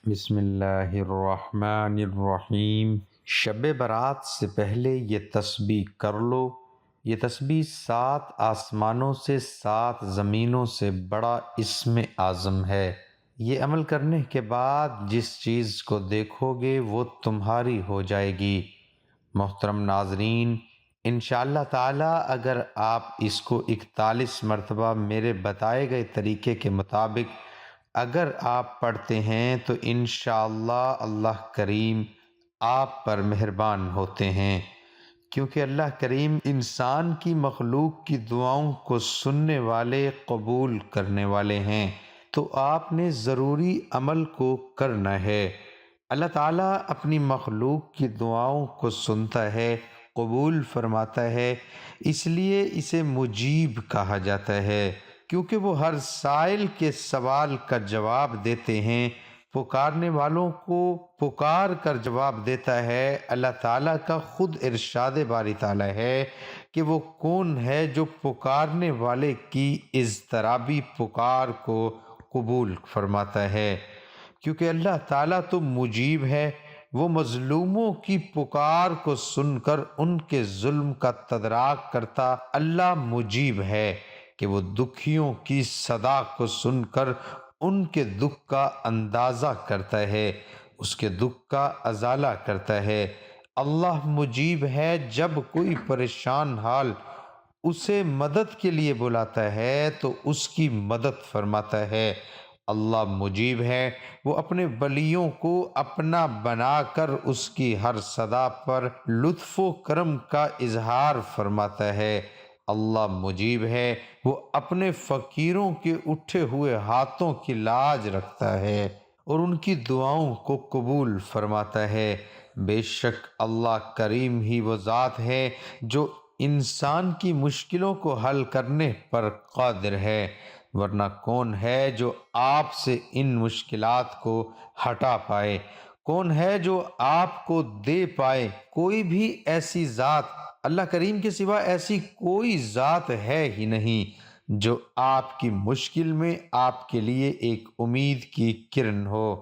بسم اللہ الرحمن الرحیم۔ شب برات سے پہلے یہ تسبیح کر لو۔ یہ تسبیح 7 آسمانوں سے 7 زمینوں سے بڑا اسم اعظم ہے۔ یہ عمل کرنے کے بعد جس چیز کو دیکھو گے وہ تمہاری ہو جائے گی۔ محترم ناظرین، انشاءاللہ تعالی اگر آپ اس کو 41 مرتبہ میرے بتائے گئے طریقے کے مطابق اگر آپ پڑھتے ہیں تو انشاءاللہ اللہ کریم آپ پر مہربان ہوتے ہیں، کیونکہ اللہ کریم انسان کی مخلوق کی دعاؤں کو سننے والے، قبول کرنے والے ہیں، تو آپ نے ضروری عمل کو کرنا ہے۔ اللہ تعالیٰ اپنی مخلوق کی دعاؤں کو سنتا ہے، قبول فرماتا ہے، اس لیے اسے مجیب کہا جاتا ہے، کیونکہ وہ ہر سائل کے سوال کا جواب دیتے ہیں، پکارنے والوں کو پکار کر جواب دیتا ہے۔ اللہ تعالیٰ کا خود ارشاد باری تعالیٰ ہے کہ وہ کون ہے جو پکارنے والے کی اضطرابی پکار کو قبول فرماتا ہے، کیونکہ اللہ تعالیٰ تو مجیب ہے، وہ مظلوموں کی پکار کو سن کر ان کے ظلم کا تدراک کرتا اللہ مجیب ہے کہ وہ دکھیوں کی صدا کو سن کر ان کے دکھ کا اندازہ کرتا ہے، اس کے دکھ کا ازالہ کرتا ہے۔ اللہ مجیب ہے جب کوئی پریشان حال اسے مدد کے لیے بلاتا ہے تو اس کی مدد فرماتا ہے۔ اللہ مجیب ہے، وہ اپنے ولیوں کو اپنا بنا کر اس کی ہر صدا پر لطف و کرم کا اظہار فرماتا ہے۔ اللہ مجیب ہے، وہ اپنے فقیروں کے اٹھے ہوئے ہاتھوں کی لاج رکھتا ہے اور ان کی دعاؤں کو قبول فرماتا ہے۔ بے شک اللہ کریم ہی وہ ذات ہے جو انسان کی مشکلوں کو حل کرنے پر قادر ہے، ورنہ کون ہے جو آپ سے ان مشکلات کو ہٹا پائے، کون ہے جو آپ کو دے پائے؟ کوئی بھی ایسی ذات اللہ کریم کے سوا ایسی کوئی ذات ہے ہی نہیں جو آپ کی مشکل میں آپ کے لیے ایک امید کی کرن ہو۔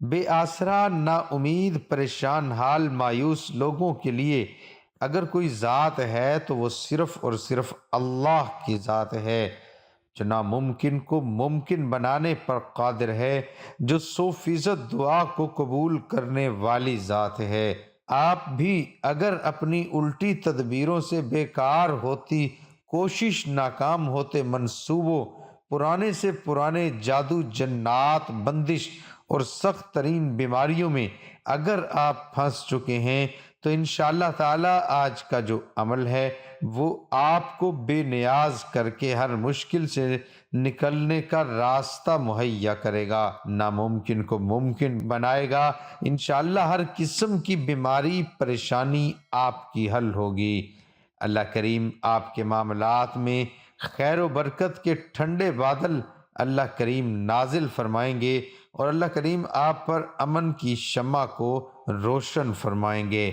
بے آسرا، نا امید، پریشان حال، مایوس لوگوں کے لیے اگر کوئی ذات ہے تو وہ صرف اور صرف اللہ کی ذات ہے، جو ناممکن کو ممکن بنانے پر قادر ہے، جو 100% دعا کو قبول کرنے والی ذات ہے۔ آپ بھی اگر اپنی الٹی تدبیروں سے بیکار ہوتی کوشش، ناکام ہوتے منصوبوں، پرانے سے پرانے جادو، جنات، بندش اور سخت ترین بیماریوں میں اگر آپ پھنس چکے ہیں تو انشاءاللہ تعالی آج کا جو عمل ہے وہ آپ کو بے نیاز کر کے ہر مشکل سے نکلنے کا راستہ مہیا کرے گا، ناممکن کو ممکن بنائے گا۔ انشاءاللہ ہر قسم کی بیماری، پریشانی آپ کی حل ہوگی۔ اللہ کریم آپ کے معاملات میں خیر و برکت کے ٹھنڈے بادل اللہ کریم نازل فرمائیں گے اور اللہ کریم آپ پر امن کی شمع کو روشن فرمائیں گے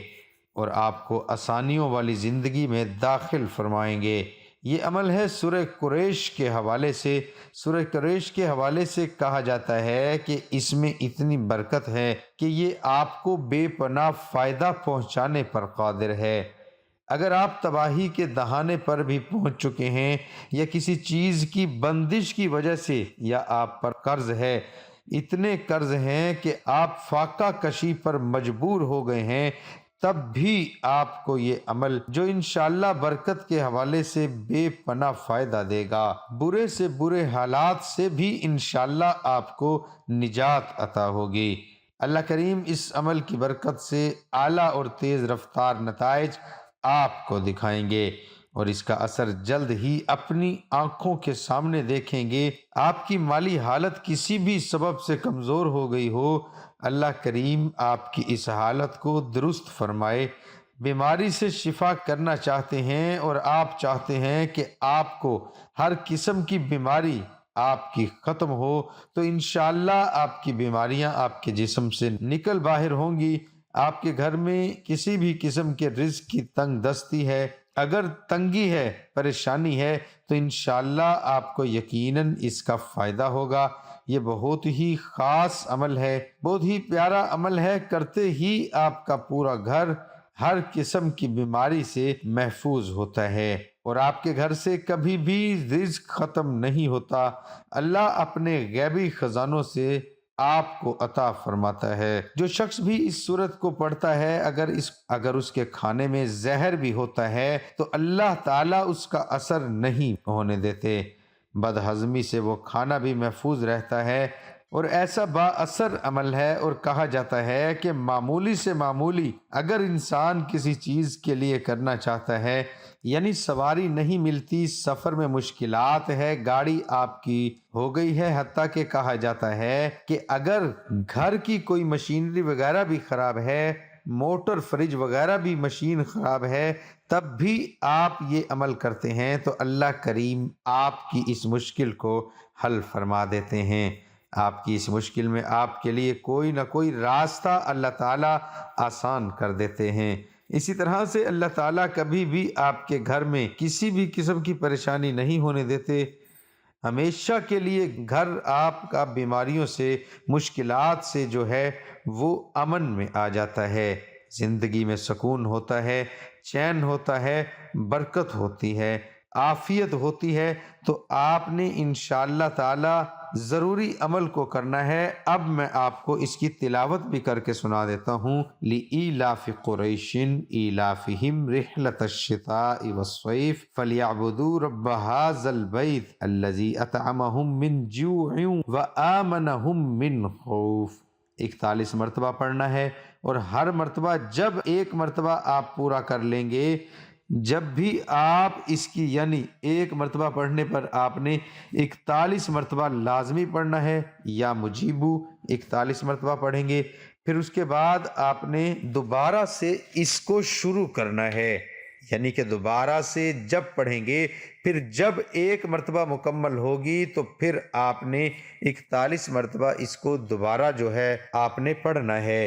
اور آپ کو آسانیوں والی زندگی میں داخل فرمائیں گے۔ یہ عمل ہے سورہ قریش کے حوالے سے۔ سورہ قریش کے حوالے سے کہا جاتا ہے کہ اس میں اتنی برکت ہے کہ یہ آپ کو بے پناہ فائدہ پہنچانے پر قادر ہے۔ اگر آپ تباہی کے دہانے پر بھی پہنچ چکے ہیں یا کسی چیز کی بندش کی وجہ سے، یا آپ پر قرض ہے، اتنے قرض ہیں کہ آپ فاقہ کشی پر مجبور ہو گئے ہیں، تب بھی آپ کو یہ عمل جو انشاءاللہ برکت کے حوالے سے بے پناہ فائدہ دے گا، برے سے برے حالات سے بھی انشاءاللہ آپ کو نجات عطا ہوگی۔ اللہ کریم اس عمل کی برکت سے اعلیٰ اور تیز رفتار نتائج آپ کو دکھائیں گے اور اس کا اثر جلد ہی اپنی آنکھوں کے سامنے دیکھیں گے۔ آپ کی مالی حالت کسی بھی سبب سے کمزور ہو گئی ہو، اللہ کریم آپ کی اس حالت کو درست فرمائے۔ بیماری سے شفا کرنا چاہتے ہیں اور آپ چاہتے ہیں کہ آپ کو ہر قسم کی بیماری آپ کی ختم ہو، تو انشاءاللہ آپ کی بیماریاں آپ کے جسم سے نکل باہر ہوں گی۔ آپ کے گھر میں کسی بھی قسم کے رزق کی تنگ دستی ہے، اگر تنگی ہے، پریشانی ہے، تو انشاءاللہ آپ کو یقیناً اس کا فائدہ ہوگا۔ یہ بہت ہی خاص عمل ہے، بہت ہی پیارا عمل ہے، کرتے ہی آپ کا پورا گھر ہر قسم کی بیماری سے محفوظ ہوتا ہے اور آپ کے گھر سے کبھی بھی رزق ختم نہیں ہوتا۔ اللہ اپنے غیبی خزانوں سے آپ کو عطا فرماتا ہے۔ جو شخص بھی اس سورت کو پڑھتا ہے، اگر اس کے کھانے میں زہر بھی ہوتا ہے تو اللہ تعالیٰ اس کا اثر نہیں ہونے دیتے، بد ہضمی سے وہ کھانا بھی محفوظ رہتا ہے اور ایسا با اثر عمل ہے۔ اور کہا جاتا ہے کہ معمولی سے معمولی اگر انسان کسی چیز کے لیے کرنا چاہتا ہے، یعنی سواری نہیں ملتی، سفر میں مشکلات ہے، گاڑی آپ کی ہو گئی ہے، حتیٰ کہ کہا جاتا ہے کہ اگر گھر کی کوئی مشینری وغیرہ بھی خراب ہے، موٹر فریج وغیرہ بھی مشین خراب ہے، تب بھی آپ یہ عمل کرتے ہیں تو اللہ کریم آپ کی اس مشکل کو حل فرما دیتے ہیں۔ آپ کی اس مشکل میں آپ کے لیے کوئی نہ کوئی راستہ اللہ تعالیٰ آسان کر دیتے ہیں۔ اسی طرح سے اللہ تعالیٰ کبھی بھی آپ کے گھر میں کسی بھی قسم کی پریشانی نہیں ہونے دیتے، ہمیشہ کے لیے گھر آپ کا بیماریوں سے، مشکلات سے جو ہے وہ امن میں آ جاتا ہے، زندگی میں سکون ہوتا ہے، چین ہوتا ہے، برکت ہوتی ہے، عافیت ہوتی ہے۔ تو آپ نے انشاءاللہ تعالی ضروری عمل کو کرنا ہے۔ اب میں آپ کو اس کی تلاوت بھی کر کے سنا دیتا ہوں۔ لِإِيلَافِ قُرَيْشٍ إِيلَافِهِمْ رِحْلَةَ الشِّتَاءِ وَالصَّيْفِ فَلْيَعْبُدُوا رَبَّ هَٰذَا الْبَيْتِ الَّذِي أَطْعَمَهُم مِّن جُوعٍ وَآمَنَهُم مِّن خَوْفٍ۔ 41 مرتبہ پڑھنا ہے، اور ہر مرتبہ جب ایک مرتبہ آپ پورا کر لیں گے، جب بھی آپ اس کی یعنی ایک مرتبہ پڑھنے پر آپ نے 41 مرتبہ لازمی پڑھنا ہے، یا مجیبو 41 مرتبہ پڑھیں گے، پھر اس کے بعد آپ نے دوبارہ سے اس کو شروع کرنا ہے، یعنی کہ دوبارہ سے جب پڑھیں گے، پھر جب ایک مرتبہ مکمل ہوگی تو پھر آپ نے 41 مرتبہ اس کو دوبارہ جو ہے آپ نے پڑھنا ہے۔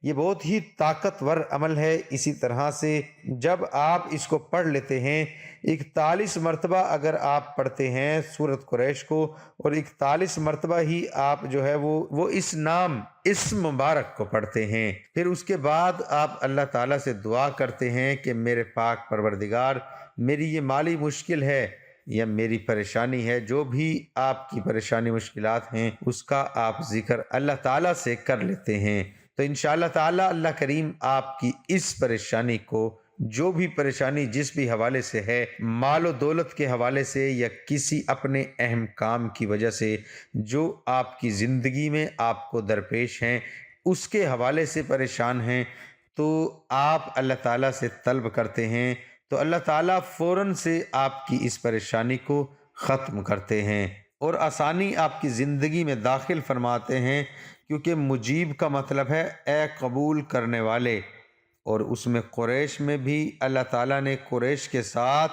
یہ بہت ہی طاقتور عمل ہے۔ اسی طرح سے جب آپ اس کو پڑھ لیتے ہیں، 41 مرتبہ اگر آپ پڑھتے ہیں سورۃ قریش کو، اور 41 مرتبہ ہی آپ جو ہے وہ اسم مبارک کو پڑھتے ہیں، پھر اس کے بعد آپ اللہ تعالیٰ سے دعا کرتے ہیں کہ میرے پاک پروردگار، میری یہ مالی مشکل ہے یا میری پریشانی ہے، جو بھی آپ کی پریشانی مشکلات ہیں اس کا آپ ذکر اللہ تعالیٰ سے کر لیتے ہیں، تو انشاءاللہ تعالیٰ اللہ کریم آپ کی اس پریشانی کو، جو بھی پریشانی جس بھی حوالے سے ہے، مال و دولت کے حوالے سے یا کسی اپنے اہم کام کی وجہ سے جو آپ کی زندگی میں آپ کو درپیش ہیں، اس کے حوالے سے پریشان ہیں، تو آپ اللہ تعالیٰ سے طلب کرتے ہیں تو اللہ تعالیٰ فوراً سے آپ کی اس پریشانی کو ختم کرتے ہیں اور آسانی آپ کی زندگی میں داخل فرماتے ہیں، کیونکہ مجیب کا مطلب ہے اے قبول کرنے والے، اور اس میں قریش میں بھی اللہ تعالیٰ نے قریش کے ساتھ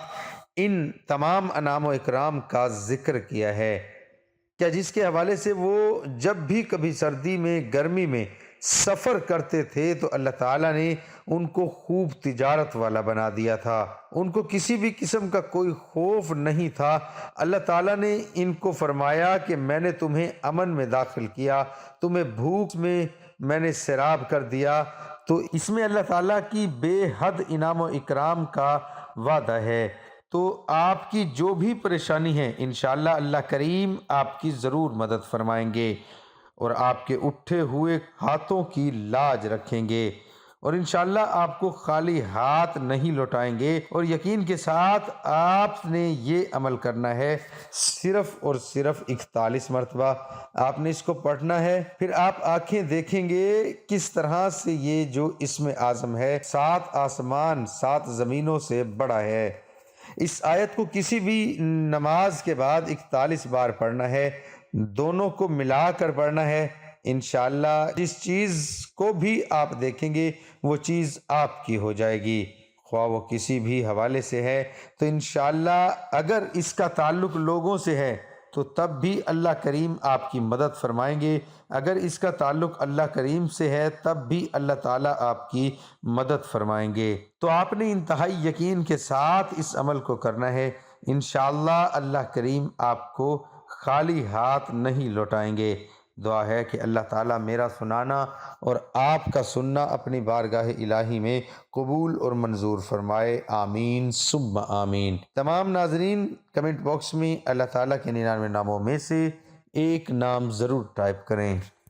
ان تمام انعام و اکرام کا ذکر کیا ہے، کیا جس کے حوالے سے وہ جب بھی کبھی سردی میں، گرمی میں سفر کرتے تھے تو اللہ تعالیٰ نے ان کو خوب تجارت والا بنا دیا تھا، ان کو کسی بھی قسم کا کوئی خوف نہیں تھا۔ اللہ تعالیٰ نے ان کو فرمایا کہ میں نے تمہیں امن میں داخل کیا، تمہیں بھوک میں نے سیراب کر دیا، تو اس میں اللہ تعالیٰ کی بے حد انعام و اکرام کا وعدہ ہے۔ تو آپ کی جو بھی پریشانی ہے انشاءاللہ اللہ کریم آپ کی ضرور مدد فرمائیں گے اور آپ کے اٹھے ہوئے ہاتھوں کی لاج رکھیں گے، اور انشاءاللہ آپ کو خالی ہاتھ نہیں لوٹائیں گے۔ اور یقین کے ساتھ آپ نے یہ عمل کرنا ہے، صرف اور صرف 41 مرتبہ آپ نے اس کو پڑھنا ہے، پھر آپ آنکھیں دیکھیں گے کس طرح سے یہ جو اسم اعظم ہے 7 آسمان 7 زمینوں سے بڑا ہے۔ اس آیت کو کسی بھی نماز کے بعد 41 بار پڑھنا ہے، دونوں کو ملا کر پڑھنا ہے، انشاءاللہ جس چیز کو بھی آپ دیکھیں گے وہ چیز آپ کی ہو جائے گی، خواہ وہ کسی بھی حوالے سے ہے تو انشاءاللہ اگر اس کا تعلق لوگوں سے ہے تو تب بھی اللہ کریم آپ کی مدد فرمائیں گے، اگر اس کا تعلق اللہ کریم سے ہے تب بھی اللہ تعالیٰ آپ کی مدد فرمائیں گے۔ تو آپ نے انتہائی یقین کے ساتھ اس عمل کو کرنا ہے، انشاءاللہ اللہ کریم آپ کو خالی ہاتھ نہیں لوٹائیں گے۔ دعا ہے کہ اللہ تعالیٰ میرا سنانا اور آپ کا سننا اپنی بارگاہ الہی میں قبول اور منظور فرمائے، آمین ثم آمین۔ تمام ناظرین کمنٹ باکس میں اللہ تعالیٰ کے 99 ناموں میں سے ایک نام ضرور ٹائپ کریں۔